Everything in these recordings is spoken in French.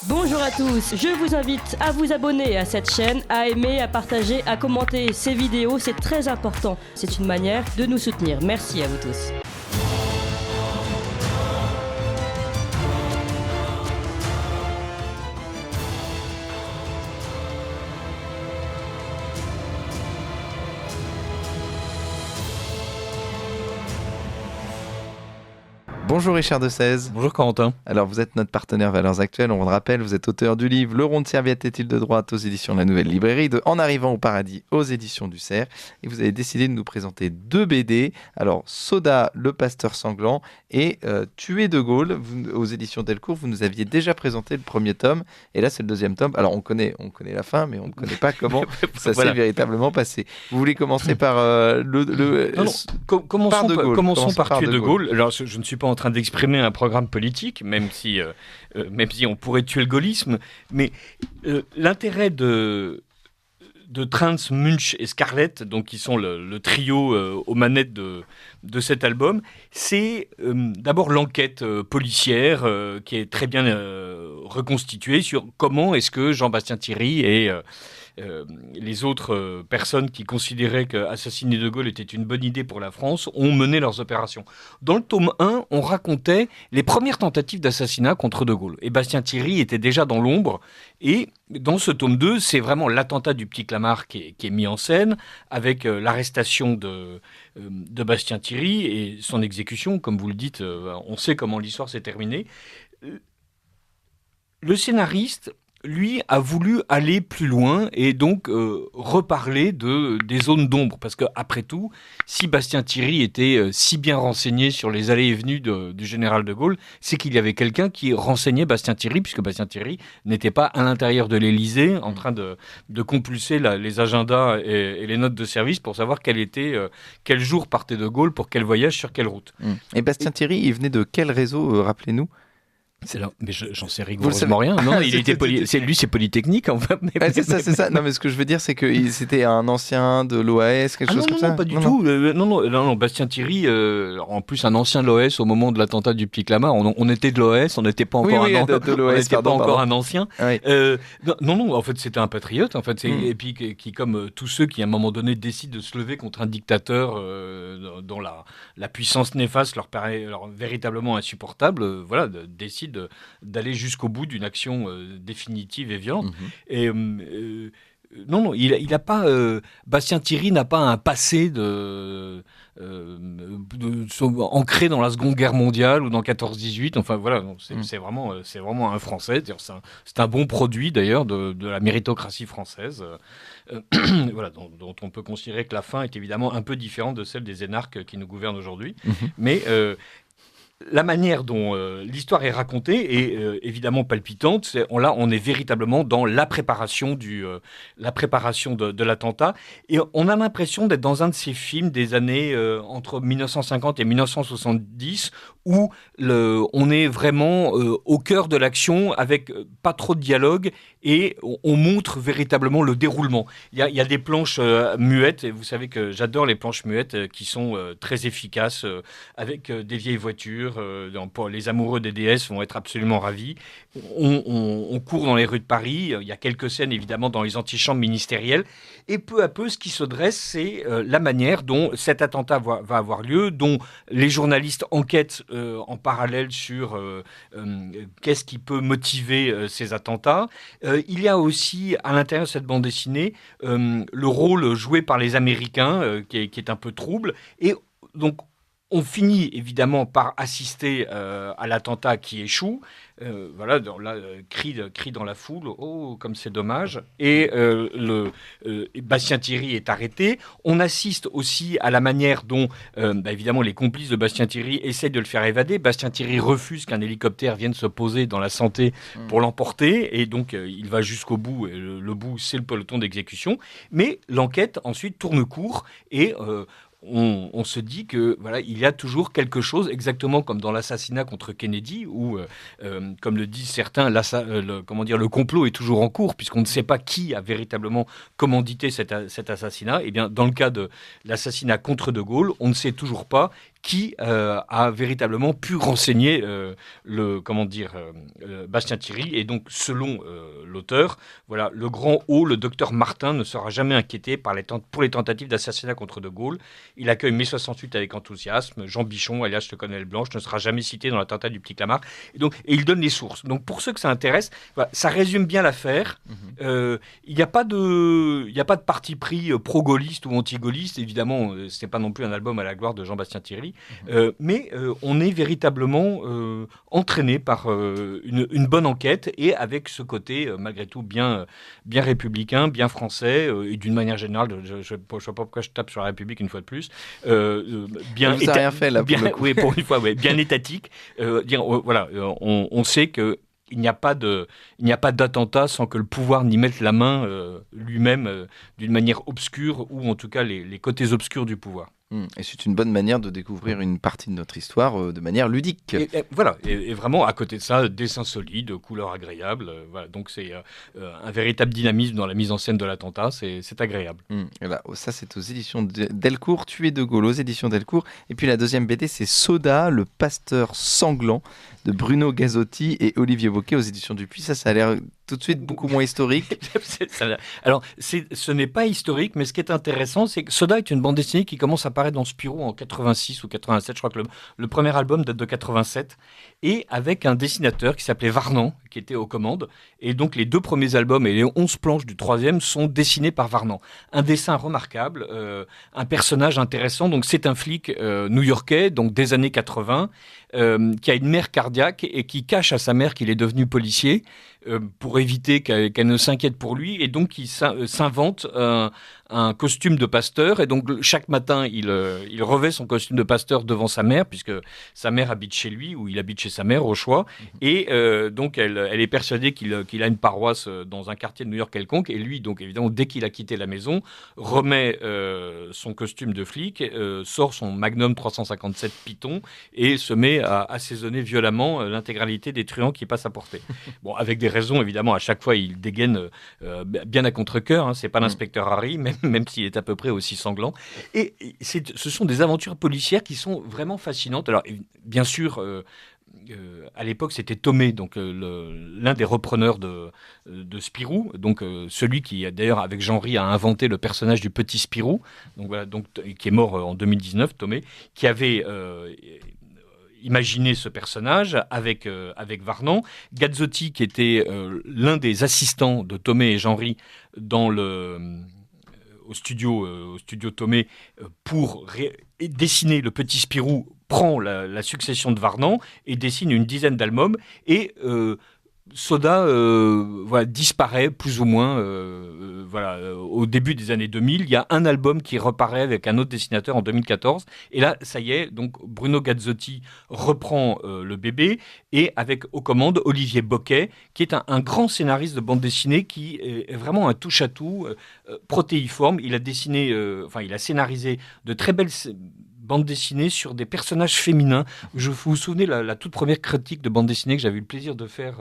Bonjour à tous, je vous invite à vous abonner à cette chaîne, à aimer, à partager, à commenter ces vidéos, c'est très important. C'est une manière de nous soutenir. Merci à vous tous. Bonjour Richard de 16. Bonjour Corentin. Alors vous êtes notre partenaire Valeurs Actuelles, on vous le rappelle, vous êtes auteur du livre Le rond de serviette est-il de droite aux éditions de la Nouvelle Librairie, de En arrivant au paradis aux éditions du Cerf, et vous avez décidé de nous présenter 2 BD, alors Soda, le pasteur sanglant et Tuer de Gaulle, aux éditions Delcourt. Vous nous aviez déjà présenté le premier tome, et là c'est le 2e tome. Alors on connaît la fin, mais on ne connaît pas comment ça s'est véritablement passé. Vous voulez commencer par Commençons par Tuer de Gaulle. Alors je ne suis pas en train d'exprimer un programme politique, même si on pourrait tuer le gaullisme, mais l'intérêt de Trans, Munch et Scarlett, donc qui sont le trio aux manettes de cet album, c'est d'abord l'enquête policière qui est très bien reconstituée sur comment est-ce que Jean-Bastien Thierry et les autres personnes qui considéraient qu'assassiner De Gaulle était une bonne idée pour la France ont mené leurs opérations. Dans le tome 1, on racontait les premières tentatives d'assassinat contre De Gaulle. Et Bastien Thierry était déjà dans l'ombre. Et dans ce tome 2, c'est vraiment l'attentat du Petit Clamart qui est mis en scène, avec l'arrestation de Bastien Thierry et son exécution. Comme vous le dites, on sait comment l'histoire s'est terminée. Le scénariste, lui, a voulu aller plus loin et donc reparler des zones d'ombre. Parce qu'après tout, si Bastien Thierry était si bien renseigné sur les allées et venues du général de Gaulle, c'est qu'il y avait quelqu'un qui renseignait Bastien Thierry, puisque Bastien Thierry n'était pas à l'intérieur de l'Élysée en train de compulser les agendas et les notes de service pour savoir quel jour partait de Gaulle pour quel voyage, sur quelle route. Et Bastien Thierry, il venait de quel réseau, rappelez-nous ? C'est là, mais j'en sais rigoureusement rien. Non, c'est Polytechnique en fait. C'est ça. Non, mais ce que je veux dire, c'est que c'était un ancien de l'OAS, quelque chose comme ça. Non, pas du tout. Non, Bastien Thierry, en plus un ancien de l'OAS au moment de l'attentat du Petit Clamart. On était de l'OAS, on n'était pas encore un ancien. Oui. Non. En fait, c'était un patriote. En fait, et puis qui, comme tous ceux qui à un moment donné décident de se lever contre un dictateur dont la puissance néfaste leur paraît véritablement insupportable, décident d'aller jusqu'au bout d'une action définitive et violente. Et non, il a pas. Bastien Thierry n'a pas un passé ancré dans la Seconde Guerre mondiale ou dans 14-18. Enfin voilà, c'est vraiment un Français. C'est un bon produit d'ailleurs de la méritocratie française. Dont on peut considérer que la fin est évidemment un peu différente de celle des énarques qui nous gouvernent aujourd'hui. Mais la manière dont l'histoire est racontée est évidemment palpitante. On est véritablement dans la préparation de l'attentat. Et on a l'impression d'être dans un de ces films des années entre 1950 et 1970 où on est vraiment au cœur de l'action avec pas trop de dialogue et on montre véritablement le déroulement. Il y a des planches muettes, et vous savez que j'adore les planches muettes qui sont très efficaces avec des vieilles voitures. Les amoureux des déesses vont être absolument ravis. On court dans les rues de Paris. Il y a quelques scènes évidemment dans les antichambres ministérielles. Et peu à peu, ce qui se dresse, c'est la manière dont cet attentat va avoir lieu, dont les journalistes enquêtent en parallèle sur qu'est-ce qui peut motiver ces attentats. Il y a aussi, à l'intérieur de cette bande dessinée, le rôle joué par les Américains, qui est un peu trouble. Et donc, on finit évidemment par assister à l'attentat qui échoue. Cri dans la foule, oh, comme c'est dommage. Et Bastien Thierry est arrêté. On assiste aussi à la manière dont, évidemment, les complices de Bastien Thierry essaient de le faire évader. Bastien Thierry refuse qu'un hélicoptère vienne se poser dans la Santé pour l'emporter. Et donc, il va jusqu'au bout. Et le bout, c'est le peloton d'exécution. Mais l'enquête, ensuite, tourne court et on se dit que voilà, il y a toujours quelque chose, exactement comme dans l'assassinat contre Kennedy, où, comme le disent certains, le complot est toujours en cours, puisqu'on ne sait pas qui a véritablement commandité cet assassinat. Et bien, dans le cas de l'assassinat contre De Gaulle, on ne sait toujours pas qui a véritablement pu renseigner Bastien Thierry. Et donc, selon l'auteur, voilà, le grand haut, le docteur Martin, ne sera jamais inquiété pour les tentatives d'assassinat contre De Gaulle. Il accueille mai 68 avec enthousiasme. Jean Bichon, alias le colonel Blanche, ne sera jamais cité dans l'attentat du Petit Clamart. Et il donne les sources. Donc, pour ceux que ça intéresse, voilà, ça résume bien l'affaire. Il n'y a pas de parti pris pro-gaulliste ou anti-gaulliste. Évidemment, ce n'est pas non plus un album à la gloire de Jean-Bastien Thierry. Mais on est véritablement entraîné par une bonne enquête et avec ce côté, malgré tout, bien républicain, bien français, et d'une manière générale, je ne sais pas pourquoi je tape sur la République une fois de plus, bien vous avez rien fait là pour le coup. Oui, pour une fois, bien étatique. On sait que il n'y a pas d'attentat sans que le pouvoir n'y mette la main lui-même d'une manière obscure, ou en tout cas les côtés obscurs du pouvoir. Et c'est une bonne manière de découvrir une partie de notre histoire de manière ludique. Et vraiment, à côté de ça, dessin solide, couleur agréable. Voilà, donc c'est un véritable dynamisme dans la mise en scène de l'attentat. C'est agréable. Là, ça, c'est aux éditions Delcourt, Tuer De Gaulle, aux éditions Delcourt. Et puis la deuxième BD, c'est Soda, le pasteur sanglant, de Bruno Gazzotti et Olivier Bocquet, aux éditions Dupuis. Ça a l'air tout de suite beaucoup moins historique. Alors, ce n'est pas historique, mais ce qui est intéressant, c'est que Soda est une bande dessinée qui commence à apparaître dans Spirou en 86 ou 87. Je crois que le premier album date de 87. Et avec un dessinateur qui s'appelait Varnan, qui était aux commandes. Et donc, les 2 premiers albums et les 11 planches du 3e sont dessinés par Varnan. Un dessin remarquable, un personnage intéressant. Donc, c'est un flic new-yorkais, donc des années 80, qui a une mère cardiaque et qui cache à sa mère qu'il est devenu policier pour éviter qu'elle ne s'inquiète pour lui. Et donc, il s'invente un costume de pasteur. Et donc, chaque matin, il revêt son costume de pasteur devant sa mère, puisque sa mère habite chez lui, ou il habite chez sa mère, au choix. Et donc, elle est persuadée qu'il a une paroisse dans un quartier de New York quelconque. Et lui, donc, évidemment, dès qu'il a quitté la maison, remet son costume de flic, sort son Magnum 357 Python et se met à assaisonner violemment l'intégralité des truands qui passent à portée. Bon, avec des raisons, évidemment, à chaque fois, il dégaine bien à contre-cœur. Hein. C'est pas l'inspecteur Harry, même s'il est à peu près aussi sanglant. Et ce sont des aventures policières qui sont vraiment fascinantes. Alors, bien sûr, à l'époque, c'était Tomé, donc l'un des repreneurs de Spirou, donc celui qui, d'ailleurs, avec Jean-Ry, a inventé le personnage du petit Spirou, donc voilà, qui est mort en 2019, Tomé, qui avait imaginé ce personnage avec Varnan. Gazzotti, qui était l'un des assistants de Tomé et Jean-Ry au studio Tomé pour dessiner le petit Spirou, prend la succession de Varnan et dessine une dizaine d'albums. Et Soda disparaît plus ou moins au début des années 2000. Il y a un album qui reparaît avec un autre dessinateur en 2014. Et là, ça y est, donc Bruno Gazzotti reprend le bébé, et avec aux commandes Olivier Bocquet, qui est un grand scénariste de bande dessinée, qui est vraiment un touche-à-tout protéiforme. Il a scénarisé de très belles bande dessinée sur des personnages féminins. Vous vous souvenez, la toute première critique de bande dessinée que j'avais eu le plaisir de faire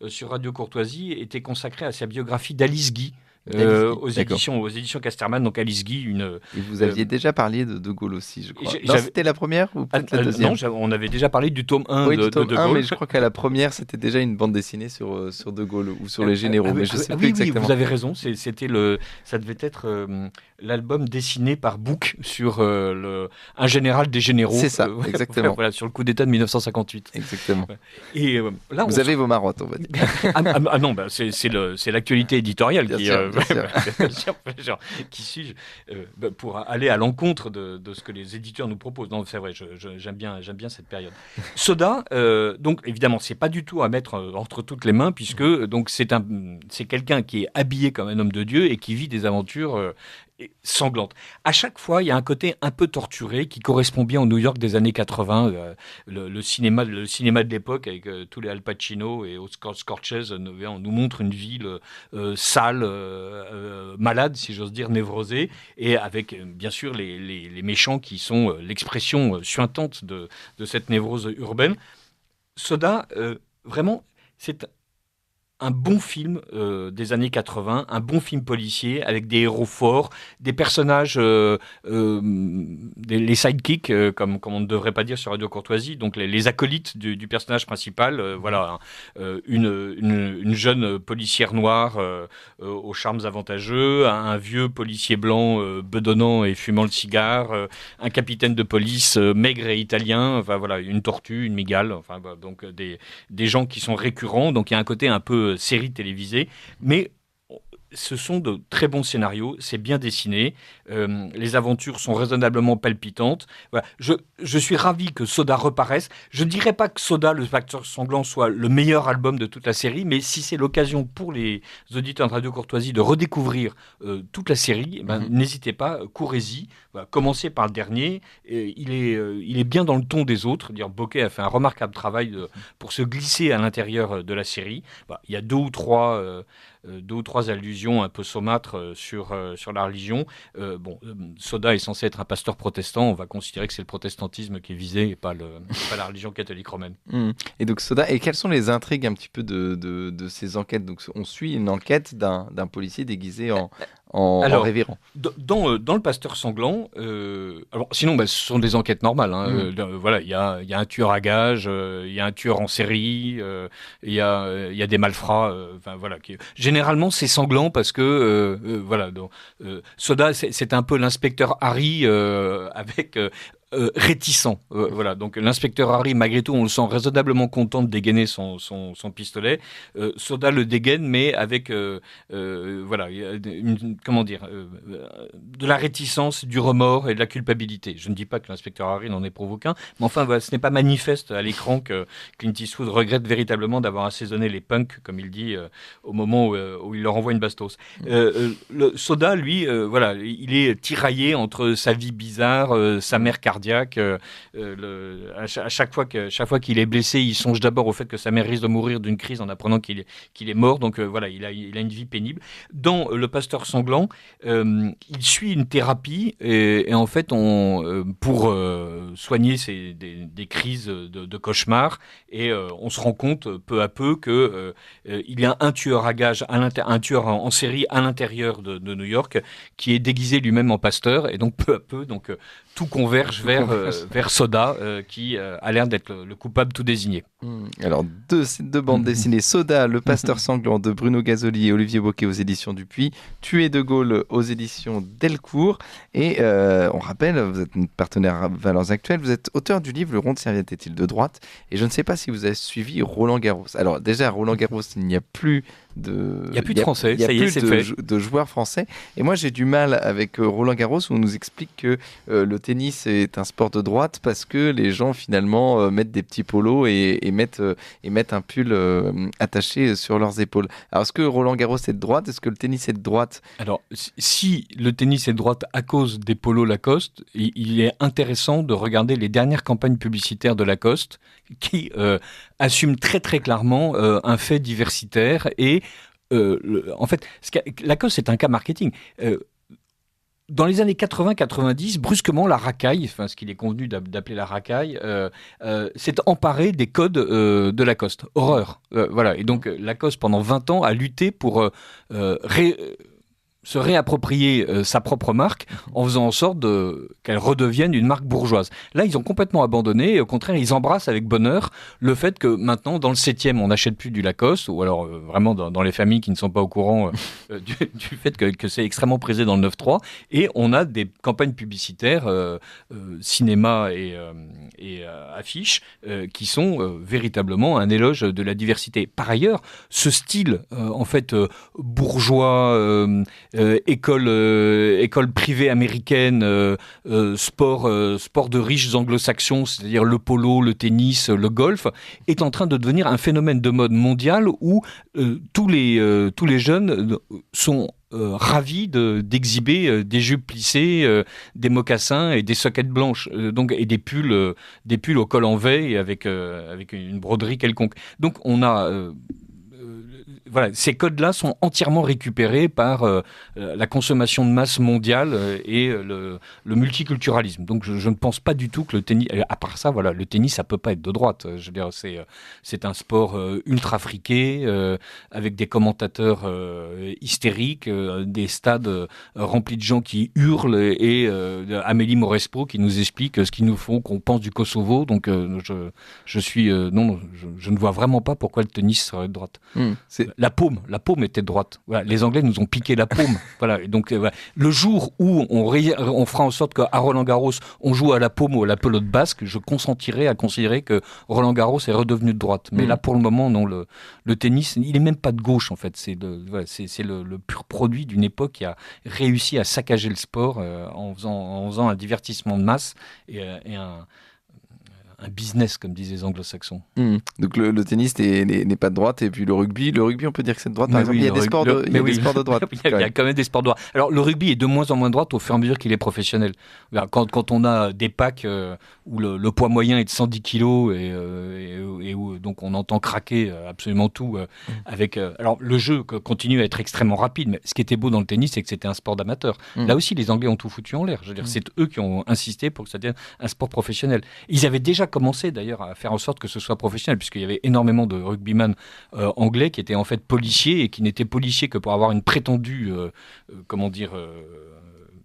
sur Radio Courtoisie était consacrée à sa biographie d'Alice Guy. Aux éditions Casterman, donc Alice Guy. Et vous aviez déjà parlé de De Gaulle aussi, je crois. C'était la première ou peut-être la deuxième? Non, on avait déjà parlé du tome 1 de De Gaulle. Mais je crois qu'à la première, c'était déjà une bande dessinée sur De Gaulle ou sur les généraux, mais je sais plus exactement. Oui, vous avez raison, ça devait être l'album dessiné par Bouc sur un général des généraux. C'est ça, exactement. Voilà, sur le coup d'État de 1958. Exactement. Et là, vous avez vos marottes, on va dire. Non, c'est l'actualité éditoriale qui suis-je pour aller à l'encontre de ce que les éditeurs nous proposent. Non, c'est vrai, j'aime bien cette période. Soda, donc évidemment, c'est pas du tout à mettre entre toutes les mains, puisque donc c'est quelqu'un qui est habillé comme un homme de Dieu et qui vit des aventures sanglante. À chaque fois, il y a un côté un peu torturé qui correspond bien au New York des années 80. Le cinéma de l'époque, avec tous les Al Pacino et Oscar Scorsese, nous montre une ville sale, malade, si j'ose dire, névrosée, et avec bien sûr les méchants qui sont l'expression suintante de cette névrose urbaine. Soda, vraiment, c'est un bon film des années 80, un bon film policier avec des héros forts, des personnages, les sidekicks, comme on ne devrait pas dire sur Radio Courtoisie, donc les acolytes du personnage principal. Voilà, une jeune policière noire aux charmes avantageux, un vieux policier blanc bedonnant et fumant le cigare, un capitaine de police maigre et italien, enfin voilà, une tortue, une migale, enfin donc des gens qui sont récurrents. Donc il y a un côté un peu série télévisée, mais ce sont de très bons scénarios, c'est bien dessiné, les aventures sont raisonnablement palpitantes. Voilà. Je suis ravi que Soda reparaisse. Je ne dirais pas que Soda, le facteur sanglant, soit le meilleur album de toute la série, mais si c'est l'occasion pour les auditeurs de Radio Courtoisie de redécouvrir toute la série, n'hésitez pas, courez-y. Voilà, commencez par le dernier. Il est bien dans le ton des autres. Bocquet a fait un remarquable travail pour se glisser à l'intérieur de la série. Voilà, il y a deux ou trois allusions un peu saumâtres sur la religion. Soda est censé être un pasteur protestant. On va considérer que c'est le protestantisme qui est visé et pas la religion catholique romaine. Et donc Soda, et quelles sont les intrigues un petit peu de ces enquêtes? Donc on suit une enquête d'un policier déguisé en révérend. Dans le pasteur sanglant, sinon ce sont des enquêtes normales. Voilà, il y a un tueur à gages, il y a un tueur en série, il y a des malfrats. Généralement c'est sanglant parce que Soda c'est un peu l'inspecteur Harry avec réticent. Voilà. Donc l'inspecteur Harry, malgré tout, on le sent raisonnablement content de dégainer son pistolet. Soda le dégaine, mais avec de la réticence, du remords et de la culpabilité. Je ne dis pas que l'inspecteur Harry n'en éprouve aucun, mais enfin, ce n'est pas manifeste à l'écran que Clint Eastwood regrette véritablement d'avoir assaisonné les punks, comme il dit, au moment où il leur envoie une bastos. Le Soda, lui, il est tiraillé entre sa vie bizarre, sa mère cardiaque. À chaque fois qu'il est blessé, il songe d'abord au fait que sa mère risque de mourir d'une crise en apprenant qu'il est mort. Donc il a une vie pénible. Dans Le Pasteur Sanglant, il suit une thérapie et en fait, pour soigner des crises de cauchemars, et on se rend compte peu à peu que il y a un tueur à gages, un tueur en série à l'intérieur de New York qui est déguisé lui-même en pasteur, et donc peu à peu, tout converge vers Soda, qui a l'air d'être le coupable tout désigné. Alors, deux bandes dessinées. Soda, Le Pasteur Sanglant de Bruno Gazoli et Olivier Bocquet aux éditions Dupuis. Tuer de Gaulle aux éditions Delcourt. Et on rappelle, vous êtes une partenaire à Valeurs Actuelles. Vous êtes auteur du livre Le rond de serviette est-il de droite? Et je ne sais pas si vous avez suivi Roland Garros. Alors déjà, Roland Garros, il n'y a plus de... Il n'y a plus de Français, ça y est, c'est fait. De joueurs français. Et moi, j'ai du mal avec Roland Garros, où on nous explique que le tennis est un sport de droite parce que les gens, finalement, mettent des petits polos et mettent un pull attaché sur leurs épaules. Alors, est-ce que Roland Garros est de droite? Est-ce que le tennis est de droite? Alors, si le tennis est de droite à cause des polos Lacoste, il est intéressant de regarder les dernières campagnes publicitaires de Lacoste qui assument très très clairement un fait diversitaire. Et en fait, Lacoste, c'est un cas marketing. Dans les années 80-90, brusquement, la racaille, ce qu'il est convenu d'appeler la racaille, s'est emparée des codes de Lacoste. Horreur. Voilà. Et donc, Lacoste, pendant 20 ans, a lutté pour se réapproprier sa propre marque en faisant en sorte qu'elle redevienne une marque bourgeoise. Là, ils ont complètement abandonné, et au contraire, ils embrassent avec bonheur le fait que maintenant, dans le 7e, on n'achète plus du Lacoste, ou alors vraiment dans les familles qui ne sont pas au courant du fait que c'est extrêmement prisé dans le 9-3, et on a des campagnes publicitaires, cinéma et affiches, qui sont véritablement un éloge de la diversité. Par ailleurs, ce style, bourgeois, école privée américaine, sport de riches anglo-saxons, c'est-à-dire le polo, le tennis, le golf, est en train de devenir un phénomène de mode mondial où tous les jeunes sont ravis d'exhiber des jupes plissées, des mocassins et des soquettes blanches, et des pulls au col en V et avec une broderie quelconque. Donc on a voilà, ces codes-là sont entièrement récupérés par la consommation de masse mondiale et le multiculturalisme. Donc je ne pense pas du tout que le tennis, à part ça, voilà, le tennis, ça peut pas être de droite. Je veux dire, c'est un sport ultra friqué, avec des commentateurs hystériques, des stades remplis de gens qui hurlent et Amélie Maurespo qui nous explique ce qu'il nous faut, qu'on pense du Kosovo. Donc je ne vois vraiment pas pourquoi le tennis serait de droite. La paume était de droite. Voilà, les Anglais nous ont piqué la paume. Voilà, et donc voilà. Le jour où on fera en sorte qu'à Roland-Garros on joue à la paume ou à la pelote basque, je consentirai à considérer que Roland-Garros est redevenu de droite. Mais là, pour le moment, non. Le tennis, il est même pas de gauche en fait. C'est le pur produit d'une époque qui a réussi à saccager le sport en faisant un divertissement de masse et un business, comme disent les anglo-saxons. Donc le tennis n'est pas de droite, et puis le rugby, on peut dire que c'est de droite, par exemple. Il y a des sports de droite. Il y a quand même des sports de droite. Alors le rugby est de moins en moins de droite au fur et à mesure qu'il est professionnel. Quand on a des packs où le poids moyen est de 110 kilos et où donc on entend craquer absolument tout avec... alors le jeu continue à être extrêmement rapide, mais ce qui était beau dans le tennis, c'est que c'était un sport d'amateur. Là aussi, les Anglais ont tout foutu en l'air. Je veux dire, c'est eux qui ont insisté pour que ça devienne un sport professionnel. Ils avaient déjà commencé d'ailleurs à faire en sorte que ce soit professionnel, puisqu'il y avait énormément de rugbyman anglais qui étaient en fait policiers et qui n'étaient policiers que pour avoir une prétendue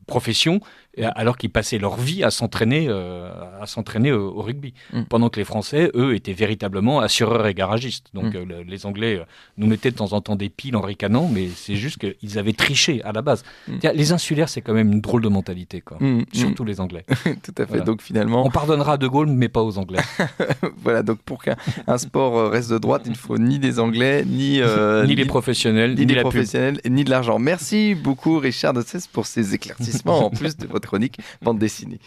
profession, alors qu'ils passaient leur vie à s'entraîner au rugby. Pendant que les Français, eux, étaient véritablement assureurs et garagistes. Donc les Anglais nous mettaient de temps en temps des piles en ricanant, mais c'est juste qu'ils avaient triché à la base. Les insulaires, c'est quand même une drôle de mentalité, quoi. Surtout les Anglais. Tout à fait. Voilà. Donc finalement... On pardonnera à De Gaulle, mais pas aux Anglais. Voilà, donc pour qu'un sport reste de droite, il ne faut ni des Anglais, ni les professionnels, ni les professionnels, ni de l'argent. Merci beaucoup Richard de Cesse pour ces éclaircissements, en plus de votre chronique bande dessinée.